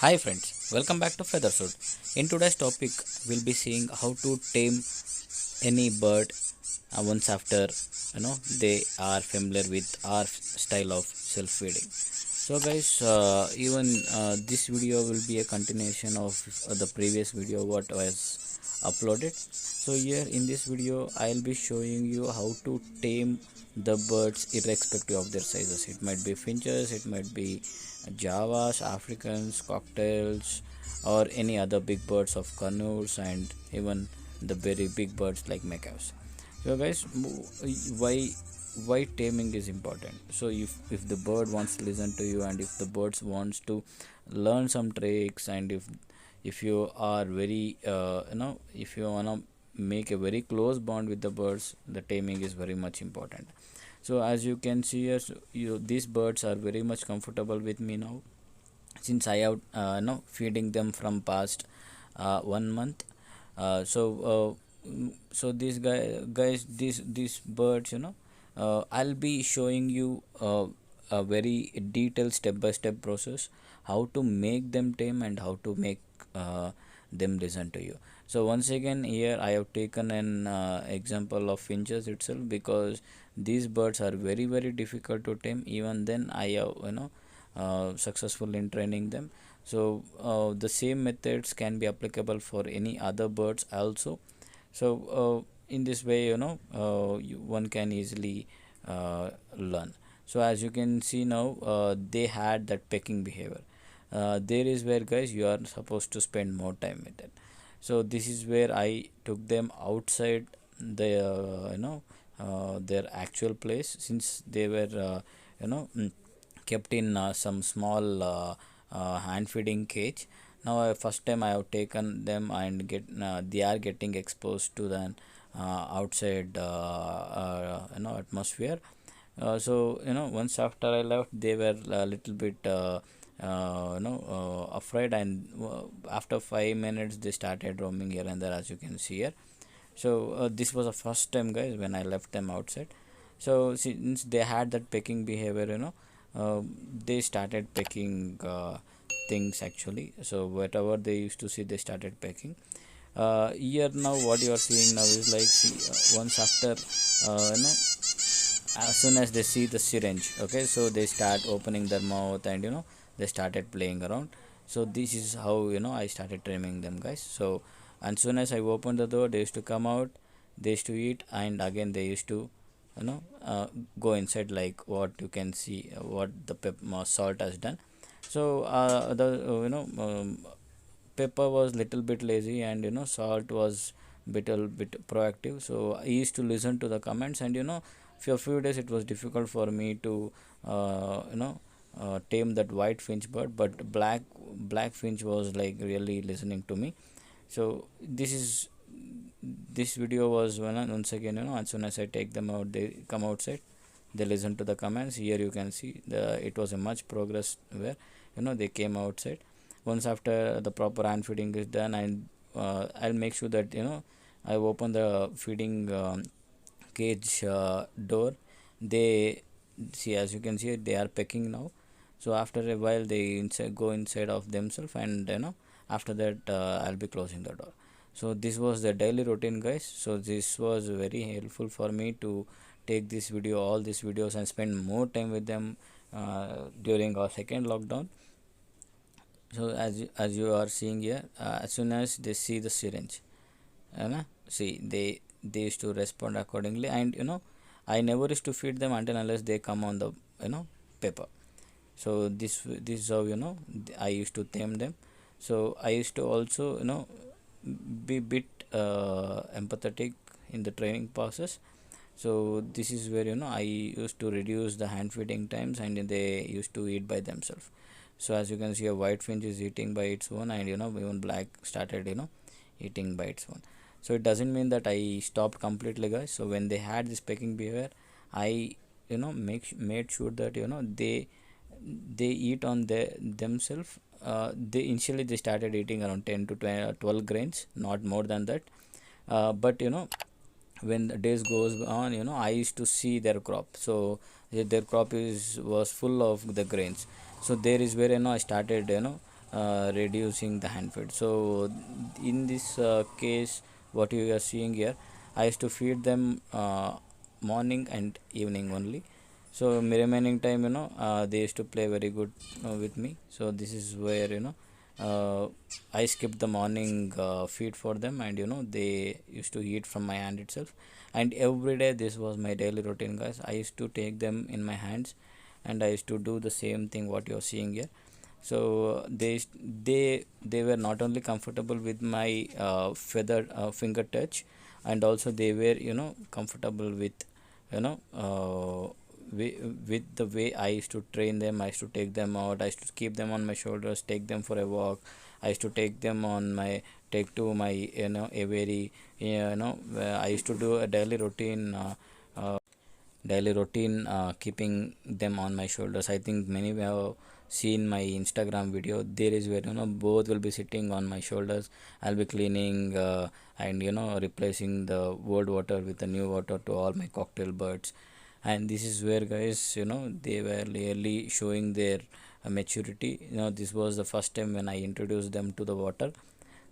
Hi friends, welcome back to Feathershood. In today's topic, we'll be seeing how to tame any bird once after they are familiar with our style of self-feeding. So guys, even this video will be a continuation of the previous video what was uploaded. So here in this video, I'll be showing you how to tame the birds irrespective of their sizes. It might be finches, it might be Javas, Africans, cocktails, or any other big birds of CONURES, and even the very big birds like macaws. So guys, why taming is important? So if the bird wants to listen to you, and if the birds wants to learn some tricks, and if you are very if you wanna make a very close bond with the birds, the taming is very much important. So as you can see here, these birds are very much comfortable with me now, since I have feeding them from past 1 month. So these guys, these birds, I'll be showing you a very detailed step-by-step process how to make them tame and how to make them listen to you. So once again, here I have taken an example of finches itself, because these birds are very difficult to tame. Even then I have successful in training them. So the same methods can be applicable for any other birds also. So in this way, one can easily learn. So as you can see now, they had that pecking behavior. There is where, guys, you are supposed to spend more time with it. So this is where I took them outside the their actual place, since they were kept in some small hand feeding cage. Now first time I have taken them and they are getting exposed to the outside atmosphere. So once after I left, they were a little bit afraid, and after 5 minutes they started roaming here and there, as you can see here. So this was the first time, guys, when I left them outside. So since they had that pecking behavior, they started pecking things actually. So whatever they used to see, they started pecking. Here now what you are seeing now is like, see, once after as soon as they see the syringe, okay, so they start opening their mouth, and they started playing around. So this is how I started training them, guys. So as soon as I opened the door, they used to come out, they used to eat, and again they used to go inside, like what you can see, what the salt has done. So the pepper was little bit lazy, and salt was little bit proactive. So I used to listen to the comments, and for a few days it was difficult for me to tame that white finch bird, but black finch was like really listening to me. So this video was once again, as soon as I take them out, they come outside, they listen to the commands. Here you can see it was a much progress where they came outside. Once after the proper hand feeding is done, and I'll make sure that I open the feeding cage door. They see, as you can see, they are pecking now. So after a while they go inside of themselves, and after that I'll be closing the door. So this was the daily routine, guys. So this was very helpful for me to take this video, all these videos, and spend more time with them during our second lockdown. So as you are seeing here, as soon as they see the syringe, see, they used to respond accordingly. And I never used to feed them until unless they come on the paper. So this is how I used to tame them. So I used to also be bit empathetic in the training process. So this is where I used to reduce the hand feeding times, and they used to eat by themselves. So as you can see, a white finch is eating by its own, and even black started eating by its own. So it doesn't mean that I stopped completely, guys. So when they had this pecking behavior, I made sure that they eat on themselves. They initially they started eating around 10 to 12 grains, not more than that. But when the days goes on, I used to see their crop. So their crop was full of the grains. So there is where I started reducing the hand feed. So in this case, what you are seeing here, I used to feed them morning and evening only. So remaining time, they used to play very good with me. So this is where I skipped the morning feed for them, and they used to eat from my hand itself. And every day this was my daily routine, guys. I used to take them in my hands, and I used to do the same thing what you're seeing here. So they were not only comfortable with my feather finger touch, and also they were comfortable with you know with the way I used to train them. I used to take them out, I used to keep them on my shoulders, take them for a walk. I used to take them on my take to my AVAIRY. Where I used to do a daily routine, keeping them on my shoulders. I think many have seen my Instagram video. There is where both will be sitting on my shoulders. I'll be cleaning and replacing the old water with the new water to all my cocktail birds. And this is where, guys, they were really showing their maturity. This was the first time when I introduced them to the water.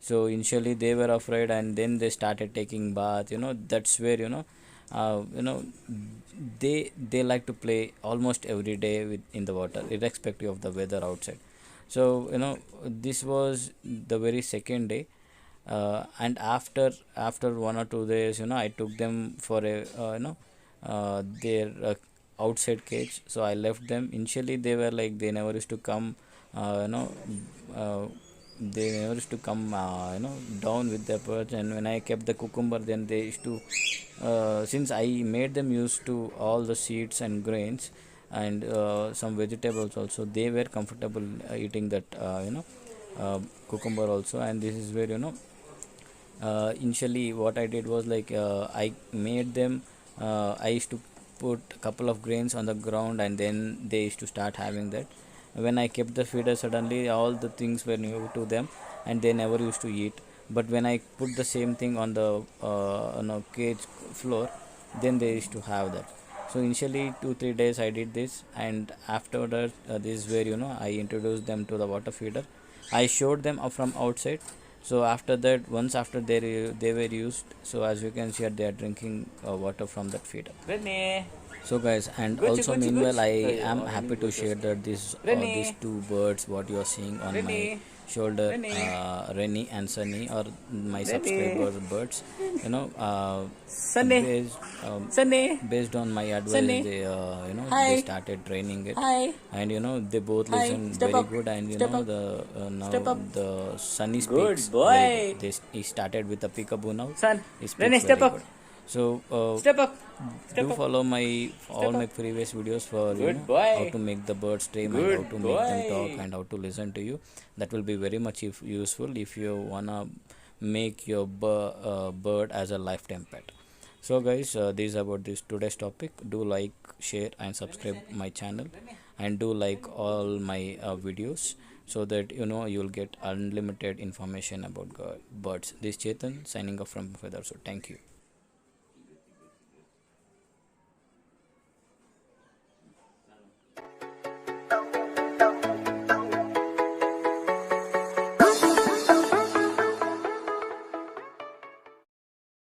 So initially they were afraid, and then they started taking bath. That's where uh, you know they like to play almost every day in the water, irrespective of the weather outside. So this was the very second day, and after 1 or 2 days, I took them for a their outside cage. So I left them. Initially they were like, they never used to come, uh, you know uh, they never used to come down with their perch. And when I kept the cucumber, then they used to since I made them used to all the seeds and grains, and some vegetables also, they were comfortable eating that cucumber also. And this is where initially what I did was like, I made them, I used to put a couple of grains on the ground, and then they used to start having that. When I kept the feeder, suddenly all the things were new to them, and they never used to eat. But when I put the same thing on the cage floor, then they used to have that. So initially 2-3 days I did this, and after that, this is where I introduced them to the water feeder. I showed them from outside. So after that, once after they were used, so as you can see, they are drinking water from that feeder. So guys, and also meanwhile, I am happy to share that these two birds what you are seeing on my shoulder, Rennie and Sunny, or my subscriber birds, based, based on my advice, they they started training it. And they both listen very good. And the now the Sunny speaks very good. He started with a peekaboo. Now he speaks very good. So do follow all my previous videos for how to make the birds tame, and how to make them talk, and how to listen to you. That will be very much useful if you wanna make your bird as a lifetime pet. So guys, this is about this today's topic. Do like, share, and subscribe my channel, and do like all my videos, so that you'll get unlimited information about birds. This is Chetan signing off from Feathershood. Thank you.